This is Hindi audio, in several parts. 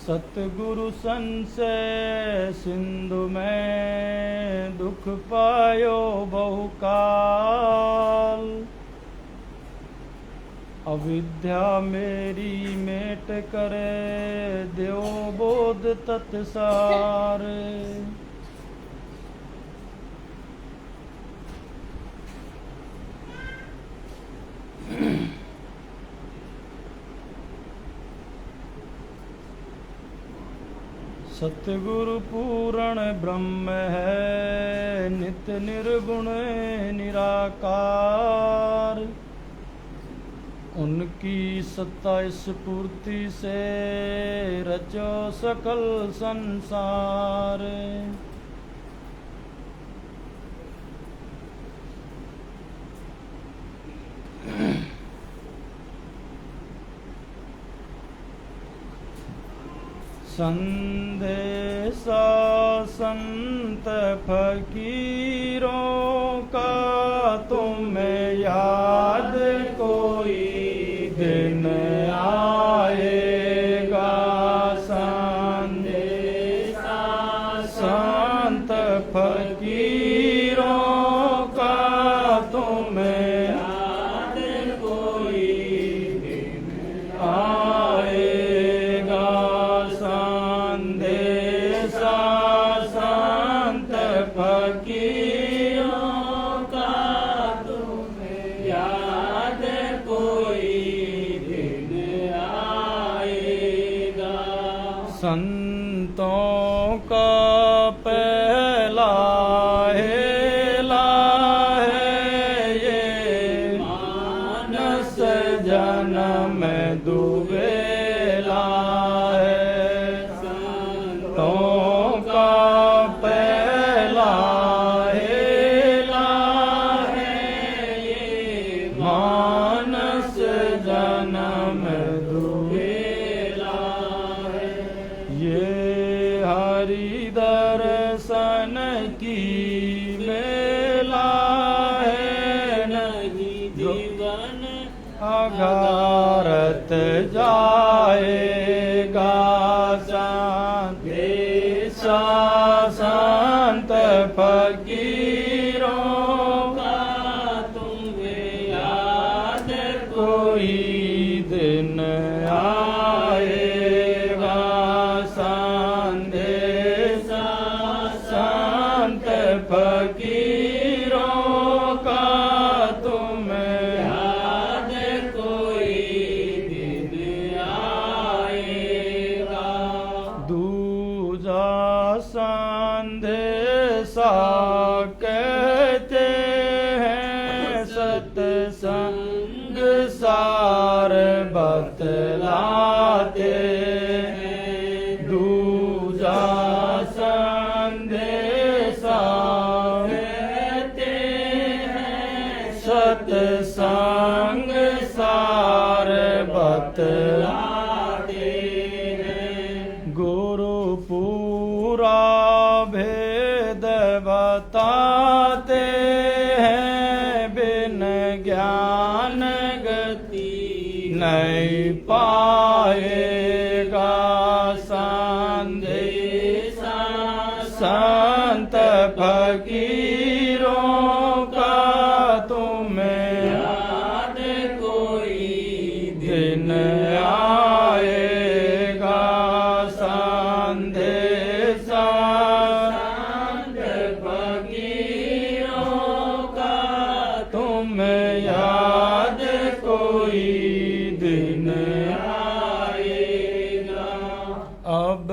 सतगुरु संशय सिंधु में दुख पायो बहुकाल। अविद्या मेरी मेट करे देव बोध तत्सार। सतगुरु पूर्ण ब्रह्म है नित्य निर्गुण निराकार। उनकी सत्ता स्फूर्ति से रचो सकल संसार। संदेशा संत फकीरों का तुम्हें याद कोई दिन आएगा। संदेशा संत फकीरों का तुम्हें याद कोई दिन आएगा। संदेशा संत फकीरों का तुम्हें याद कोई दिन आएगा। संतों का पहला हेला है ये मानस जन्म दुबेला है। संतों का पहला हेला है ये मानस जन्म दुबेला है। ये हरि दर्शन की मेला है नहीं जीवन अगारत जाएगा। संदेशा संत फकीरों का तुम्हें याद कोई दिन आएगा। संदेशा संत फकीरों का तुम्हें याद कोई दिन आएगा। दूजा संदेशा कहते हैं सत्संग सार बतलाते हैं। दूजा संदेशा कहते हैं सत्संग सार बतलाते हैं। गुरु पूरा भेद बताते हैं बिन ज्ञान गति नहीं पाएगा। संदेशा संत फकीरों का तुम्हें याद कोई दिन आएगा। संदेशा संत फकीरों का तुम्हें याद कोई दिन आएगा। अब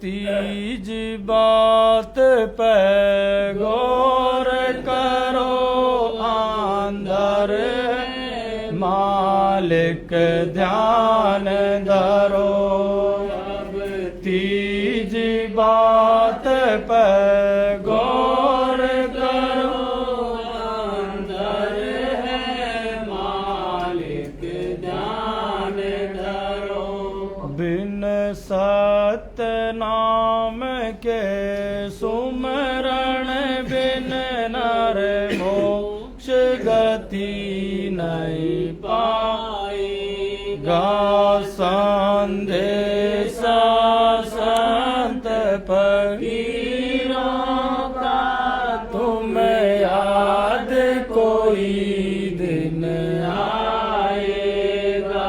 तीज बात पे गौर करो अंदर मालिक ध्यान धरो। अब तीज बात पे गौर करो अंदर है मालिक ध्यान धरो। बिन सत्य नाम के सुमरण बिन नर मोक्ष गति नहीं पाएगा। संदेशा फकीरों का तुम याद कोई दिन आएगा।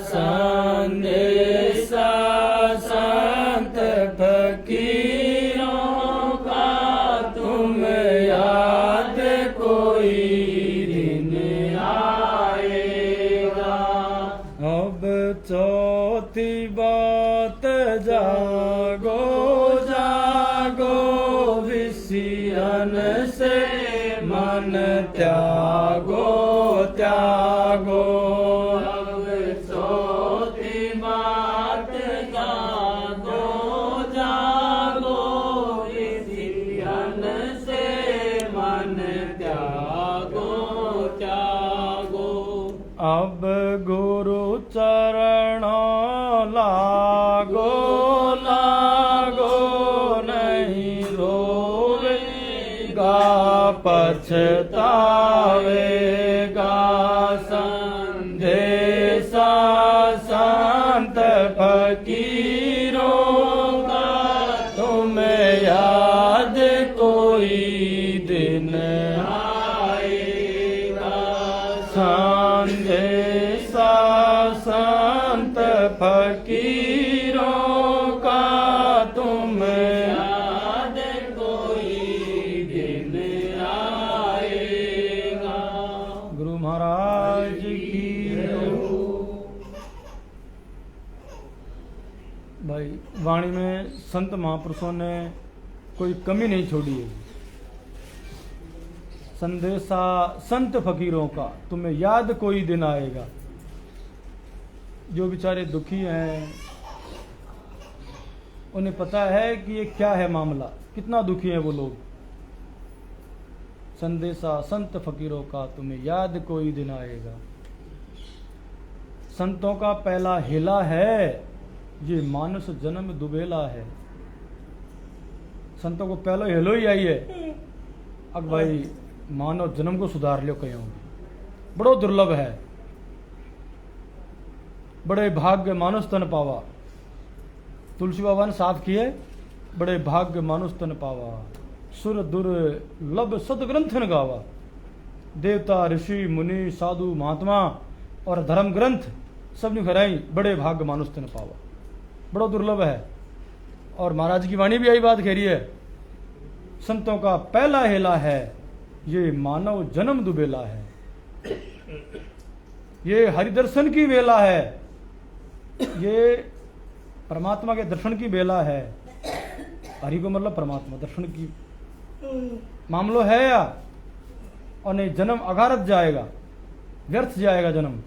संदेशा संत फकीरों का तुम याद कोई दिन आएगा। अब चौथी बात जागो जागो विषयन से मन त्यागो त्यागो। अब चौथी बात जागो जागो विषयन से मन त्यागो त्यागो। अब गुरु चरणों लागो लागो नहीं रोवेगा पछतावेगा। संदेशा संत फकीरों का तुम याद कोई दिन आएगा। संदेशा संत फकीरों का तुम याद कोई दिन आएगा। गुरु महाराज की भाई वाणी में संत महापुरुषों ने कोई कमी नहीं छोड़ी है। संदेशा संत फकीरों का तुम्हें याद कोई दिन आएगा। जो बेचारे दुखी हैं उन्हें पता है कि ये क्या है मामला, कितना दुखी है वो लोग। संदेशा संत फकीरों का तुम्हें याद कोई दिन आएगा। संतों का पहला हिला है, ये मानुष जन्म दुबेला है। संतों को पहला हिलो ही आई है। अब भाई मानव जन्म को सुधार लियो कहीं बड़ो दुर्लभ है। बड़े भाग्य मानुष तन पावा। तुलसी बाबा ने साफ किए, बड़े भाग्य मानुष तन पावा। सुर दुर्लभ सदग्रंथ न गावा। देवता ऋषि मुनि साधु महात्मा और धर्म ग्रंथ सब ने खराई, बड़े भाग्य मानुष तन पावा। बड़ा दुर्लभ है। और महाराज की वाणी भी यही बात कह रही है। संतों का पहला हेला है, ये मानव जन्म दुबेला है। ये हरिदर्शन की वेला है, ये परमात्मा के दर्शन की बेला है। हरि को मतलब परमात्मा, दर्शन की मामलो है या और नहीं, जन्म अगारत जाएगा, व्यर्थ जाएगा जन्म।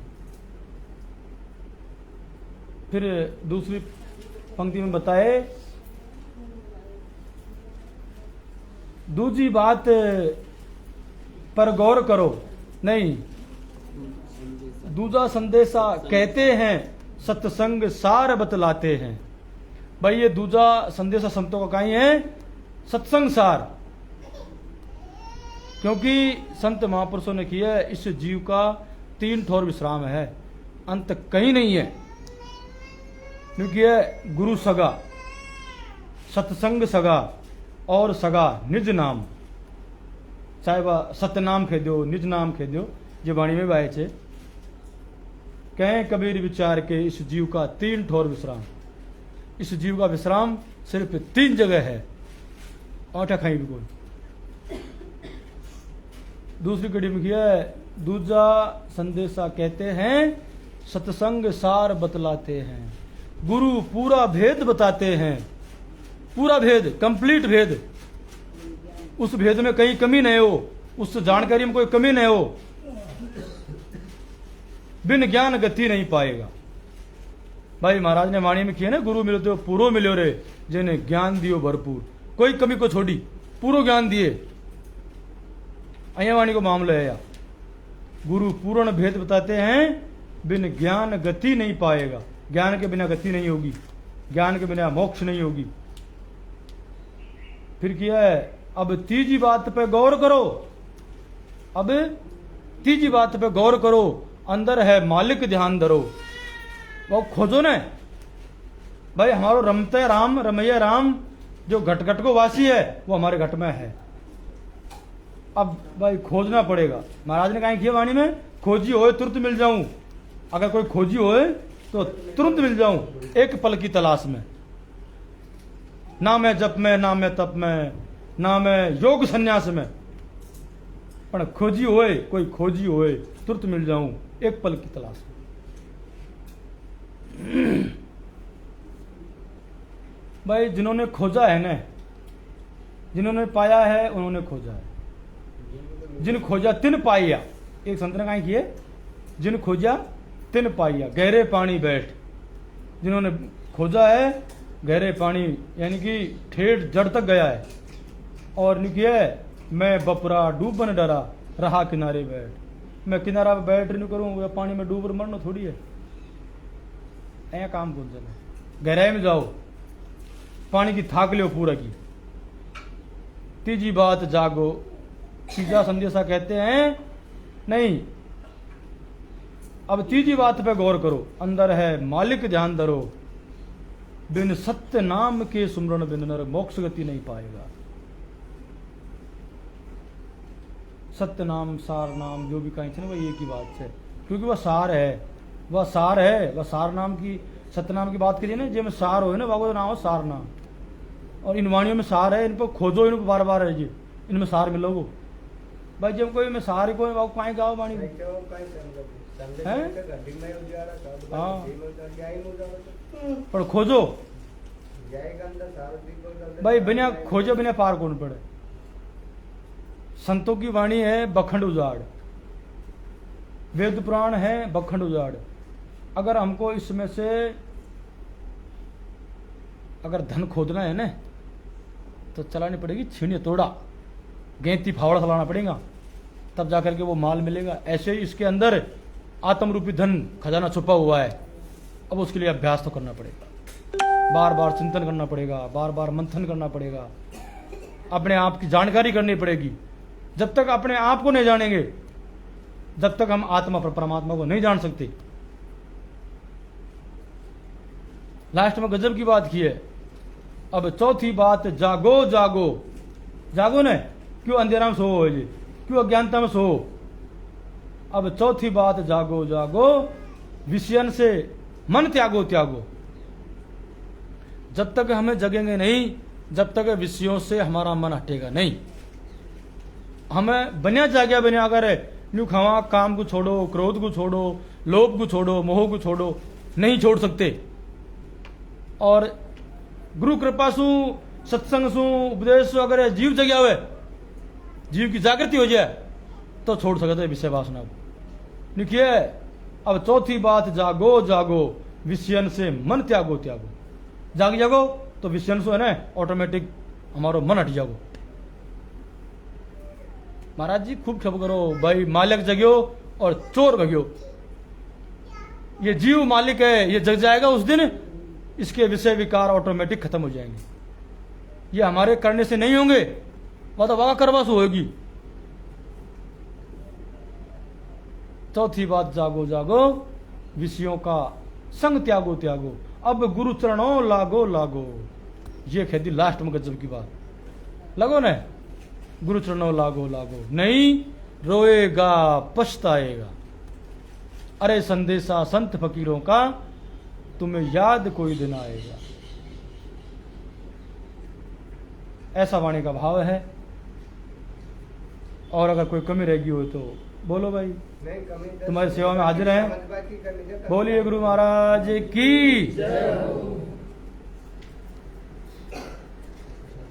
फिर दूसरी पंक्ति में बताए, दूसरी बात पर गौर करो। नहीं, दूजा संदेशा कहते हैं, सत्संग सार बतलाते हैं। भाई ये दूजा संदेशा संतों का कहीं है, सत्संग सार। क्योंकि संत महापुरुषों ने किया है, इस जीव का 3 ठोर विश्राम है, अंत कहीं नहीं है। क्योंकि है गुरु सगा, सत्संग सगा और सगा निज नाम। चाहे वह सत्य नाम कह दो, निज नाम कह दो, जो वाणी में बाए छे। कहें कबीर विचार के, इस जीव का 3 ठोर विश्राम। इस जीव का विश्राम सिर्फ 3 जगह है, आठा खाई भी कोई। दूसरी कड़ी में किया है, दूजा संदेशा कहते हैं, सत्संग सार बतलाते हैं। गुरु पूरा भेद बताते हैं, पूरा भेद, कंप्लीट भेद। उस भेद में कहीं कमी नहीं हो, उस जानकारी में कोई कमी नहीं हो। बिन ज्ञान गति नहीं पाएगा। भाई महाराज ने वाणी में किया ना, गुरु मिलो तो पूरो मिलो रे, जिन्हें ज्ञान दियो भरपूर। कोई कमी को छोड़ी, पूरो ज्ञान दिए। अया वाणी को मामला है या गुरु पूर्ण भेद बताते हैं, बिन ज्ञान गति नहीं पाएगा। ज्ञान के बिना गति नहीं होगी, ज्ञान के बिना मोक्ष नहीं होगी। फिर किया है, अब तीजी बात पे गौर करो। अब तीजी बात पे गौर करो, अंदर है मालिक ध्यान धरो। वो खोजो ने भाई, हमारो रमते राम रमैया राम जो घट घट को वासी है वो हमारे घट में है। अब भाई खोजना पड़ेगा। महाराज ने कहा किया वाणी में, खोजी होए तुरंत मिल जाऊं। अगर कोई खोजी होए तो तुरंत मिल जाऊं, एक पल की तलाश में। ना मैं जप में, ना मैं तप में, ना मैं योग संन्यास में, पर खोजी होए, कोई खोजी होए तुरंत मिल जाऊं, एक पल की तलाश में। भाई जिन्होंने खोजा है ना, जिन्होंने पाया है उन्होंने खोजा है। जिन खोजा तिन पाइया, एक संत ने कहा किए, जिन खोजा तिन पाइया, गहरे पानी बैठ। जिन्होंने खोजा है गहरे पानी यानी कि ठेठ जड़ तक गया है, और नहीं है मैं बपरा डूबन डरा रहा किनारे बैठ। मैं किनारा पे बैठ नहीं करूँ या पानी में डूब मरना थोड़ी है, ऐसा काम कौन चला। गहराई में जाओ, पानी की थाक लो पूरा की। तीजी बात जागो, तीजा संदेशा कहते हैं नहीं। अब तीजी बात पे गौर करो, अंदर है मालिक ध्यान धरो, बिन सत्य नाम के सुमरण बिन नर मोक्ष गति नहीं पाएगा। सत्य नाम सार नाम जो भी कहीं थे ना वही एक ही बात है, क्योंकि वह सार है, वह सार है। वह सार नाम की, सत्य नाम की बात करिए ना, जिनमें सार हो ना वह नाम हो सार नाम। और इन वाणियों में सार है, इन पर खोजो, इनको बार बार है जी, इनमें सार मिलोगो। भाई जब कोई में सार को कहीं गाओ वाणी में हाँ, पर खोजो भाई, बिना खोजे बिना पार कौन पड़े। संतों की वाणी है बखंड उजाड़, वेद पुराण है बखंड उजाड़। अगर हमको इसमें से अगर धन खोदना है ना तो चलानी पड़ेगी छीनिया तोड़ा, गेंती फावड़ा चलाना पड़ेगा, तब जाकर के वो माल मिलेगा। ऐसे ही इसके अंदर आत्मरूपी धन खजाना छुपा हुआ है। अब उसके लिए अभ्यास तो करना पड़ेगा, बार बार चिंतन करना पड़ेगा, बार बार मंथन करना पड़ेगा, अपने आप की जानकारी करनी पड़ेगी। जब तक अपने आप को नहीं जानेंगे, जब तक हम आत्मा पर परमात्मा को नहीं जान सकते। लास्ट में गजब की बात की है। अब चौथी बात जागो जागो, जागो ने क्यों अंधेरा में सो जी, क्यों अज्ञानता में सो। अब चौथी बात जागो जागो, विषयन से मन त्यागो त्यागो। जब तक हमें जगेंगे नहीं, जब तक विषयों से हमारा मन हटेगा नहीं। हमें बनिया जागया बनिया अगर न्यू खावा, काम को छोड़ो, क्रोध को छोड़ो, लोभ को छोड़ो, मोह को छोड़ो, नहीं छोड़ सकते। और गुरु कृपा सु, सत्संग सु, उपदेश सु अगर जीव जगया हुए, जीव की जागृति हो जाए तो छोड़ सकते हैं विषय वासना को। लिखिए अब चौथी बात जागो जागो, विषयन से मन त्यागो त्यागो। जाग जागो तो विषयन से है ना ऑटोमेटिक हमारो मन हट जागो। महाराज जी खूब खब करो भाई, मालिक जगियो और चोर भगियो। ये जीव मालिक है, ये जग जाएगा उस दिन, इसके विषय विकार ऑटोमेटिक खत्म हो जाएंगे। ये हमारे करने से नहीं होंगे, वह तो वाह करवा से होगी। चौथी बात जागो जागो, विषयों का संग त्यागो त्यागो, अब गुरु चरणों लागो लागो। ये कहती लास्ट में गजब की बात, लगो न गुरु चरणों लागो लागो, नहीं रोएगा पछताएगा। अरे संदेशा संत फकीरों का, तुम्हें याद कोई दिन आएगा। ऐसा वाणी का भाव है। और अगर कोई कमी रह गई हो तो बोलो भाई, तुम्हारी सेवा में हाजिर है। बोलिए गुरु महाराज की।